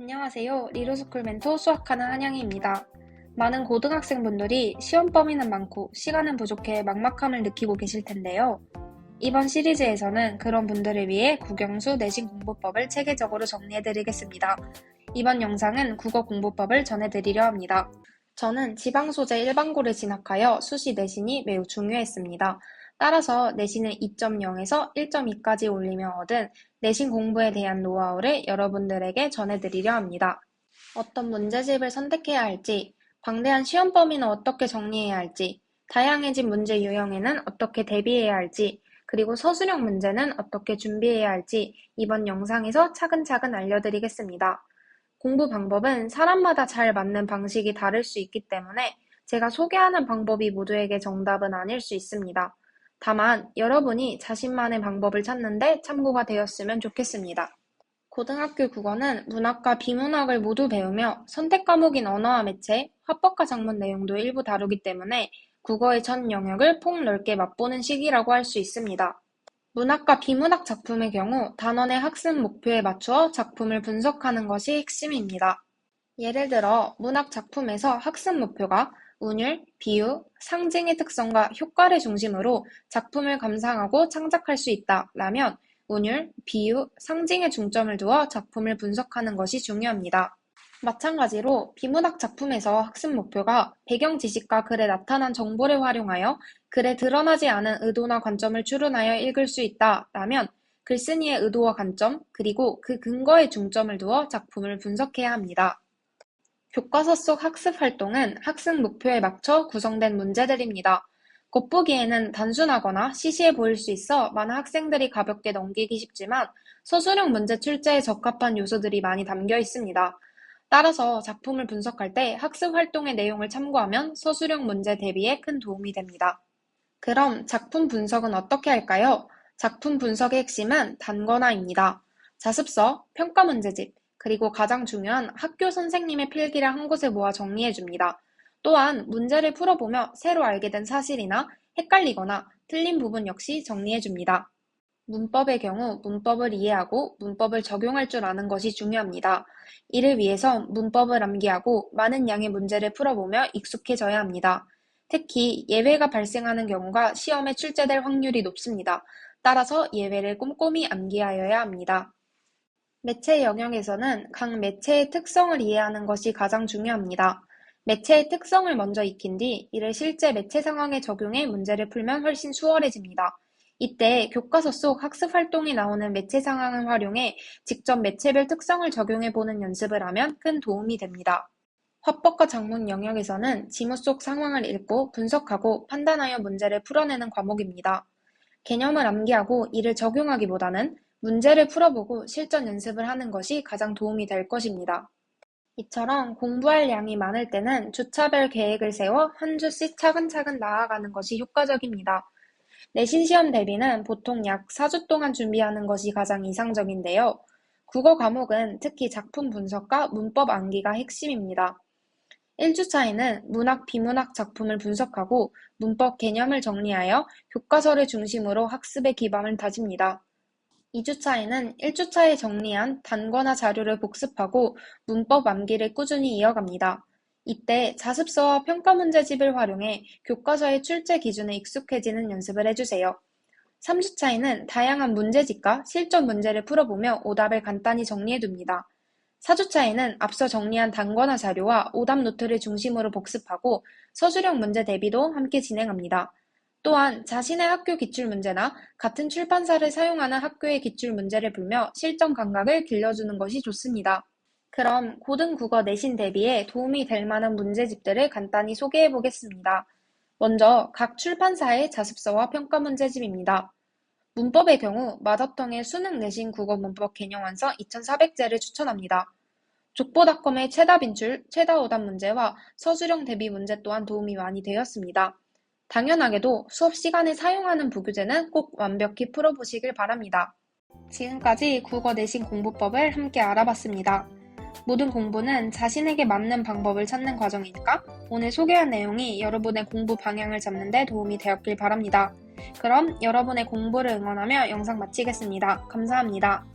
안녕하세요. 리로스쿨 멘토 수학하는 한영희입니다. 많은 고등학생분들이 시험 범위는 많고 시간은 부족해 막막함을 느끼고 계실 텐데요. 이번 시리즈에서는 그런 분들을 위해 국영수 내신 공부법을 체계적으로 정리해드리겠습니다. 이번 영상은 국어 공부법을 전해드리려 합니다. 저는 지방소재 일반고를 진학하여 수시 내신이 매우 중요했습니다. 따라서 내신을 2.0에서 1.2까지 올리며 얻은 내신 공부에 대한 노하우를 여러분들에게 전해드리려 합니다. 어떤 문제집을 선택해야 할지, 방대한 시험 범위는 어떻게 정리해야 할지, 다양해진 문제 유형에는 어떻게 대비해야 할지, 그리고 서술형 문제는 어떻게 준비해야 할지 이번 영상에서 차근차근 알려드리겠습니다. 공부 방법은 사람마다 잘 맞는 방식이 다를 수 있기 때문에 제가 소개하는 방법이 모두에게 정답은 아닐 수 있습니다. 다만 여러분이 자신만의 방법을 찾는데 참고가 되었으면 좋겠습니다. 고등학교 국어는 문학과 비문학을 모두 배우며 선택 과목인 언어와 매체, 화법과 작문 내용도 일부 다루기 때문에 국어의 전 영역을 폭넓게 맛보는 시기라고 할 수 있습니다. 문학과 비문학 작품의 경우 단원의 학습 목표에 맞추어 작품을 분석하는 것이 핵심입니다. 예를 들어 문학 작품에서 학습 목표가 운율, 비유, 상징의 특성과 효과를 중심으로 작품을 감상하고 창작할 수 있다라면 운율, 비유, 상징에 중점을 두어 작품을 분석하는 것이 중요합니다. 마찬가지로 비문학 작품에서 학습 목표가 배경 지식과 글에 나타난 정보를 활용하여 글에 드러나지 않은 의도나 관점을 추론하여 읽을 수 있다라면 글쓴이의 의도와 관점, 그리고 그 근거에 중점을 두어 작품을 분석해야 합니다. 교과서 속 학습 활동은 학습 목표에 맞춰 구성된 문제들입니다. 겉보기에는 단순하거나 시시해 보일 수 있어 많은 학생들이 가볍게 넘기기 쉽지만 서술형 문제 출제에 적합한 요소들이 많이 담겨 있습니다. 따라서 작품을 분석할 때 학습 활동의 내용을 참고하면 서술형 문제 대비에 큰 도움이 됩니다. 그럼 작품 분석은 어떻게 할까요? 작품 분석의 핵심은 단권화입니다. 자습서, 평가 문제집, 그리고 가장 중요한 학교 선생님의 필기를 한 곳에 모아 정리해줍니다. 또한 문제를 풀어보며 새로 알게 된 사실이나 헷갈리거나 틀린 부분 역시 정리해줍니다. 문법의 경우 문법을 이해하고 문법을 적용할 줄 아는 것이 중요합니다. 이를 위해서 문법을 암기하고 많은 양의 문제를 풀어보며 익숙해져야 합니다. 특히 예외가 발생하는 경우가 시험에 출제될 확률이 높습니다. 따라서 예외를 꼼꼼히 암기하여야 합니다. 매체 영역에서는 각 매체의 특성을 이해하는 것이 가장 중요합니다. 매체의 특성을 먼저 익힌 뒤 이를 실제 매체 상황에 적용해 문제를 풀면 훨씬 수월해집니다. 이때 교과서 속 학습 활동에 나오는 매체 상황을 활용해 직접 매체별 특성을 적용해 보는 연습을 하면 큰 도움이 됩니다. 화법과 작문 영역에서는 지문 속 상황을 읽고 분석하고 판단하여 문제를 풀어내는 과목입니다. 개념을 암기하고 이를 적용하기보다는 문제를 풀어보고 실전 연습을 하는 것이 가장 도움이 될 것입니다. 이처럼 공부할 양이 많을 때는 주차별 계획을 세워 한 주씩 차근차근 나아가는 것이 효과적입니다. 내신 시험 대비는 보통 약 4주 동안 준비하는 것이 가장 이상적인데요. 국어 과목은 특히 작품 분석과 문법 암기가 핵심입니다. 1주차에는 문학, 비문학 작품을 분석하고 문법 개념을 정리하여 교과서를 중심으로 학습의 기반을 다집니다. 2주차에는 1주차에 정리한 단권화 자료를 복습하고 문법 암기를 꾸준히 이어갑니다. 이때 자습서와 평가 문제집을 활용해 교과서의 출제 기준에 익숙해지는 연습을 해주세요. 3주차에는 다양한 문제집과 실전 문제를 풀어보며 오답을 간단히 정리해둡니다. 4주차에는 앞서 정리한 단권화 자료와 오답 노트를 중심으로 복습하고 서술형 문제 대비도 함께 진행합니다. 또한 자신의 학교 기출문제나 같은 출판사를 사용하는 학교의 기출문제를 풀며 실전 감각을 길러주는 것이 좋습니다. 그럼 고등국어 내신 대비에 도움이 될 만한 문제집들을 간단히 소개해 보겠습니다. 먼저 각 출판사의 자습서와 평가 문제집입니다. 문법의 경우 마더텅의 수능 내신 국어 문법 개념 완성 2400제를 추천합니다. 족보닷컴의 최다 빈출, 최다 오답 문제와 서술형 대비 문제 또한 도움이 많이 되었습니다. 당연하게도 수업 시간에 사용하는 부교재는 꼭 완벽히 풀어보시길 바랍니다. 지금까지 국어 내신 공부법을 함께 알아봤습니다. 모든 공부는 자신에게 맞는 방법을 찾는 과정이니까 오늘 소개한 내용이 여러분의 공부 방향을 잡는 데 도움이 되었길 바랍니다. 그럼 여러분의 공부를 응원하며 영상 마치겠습니다. 감사합니다.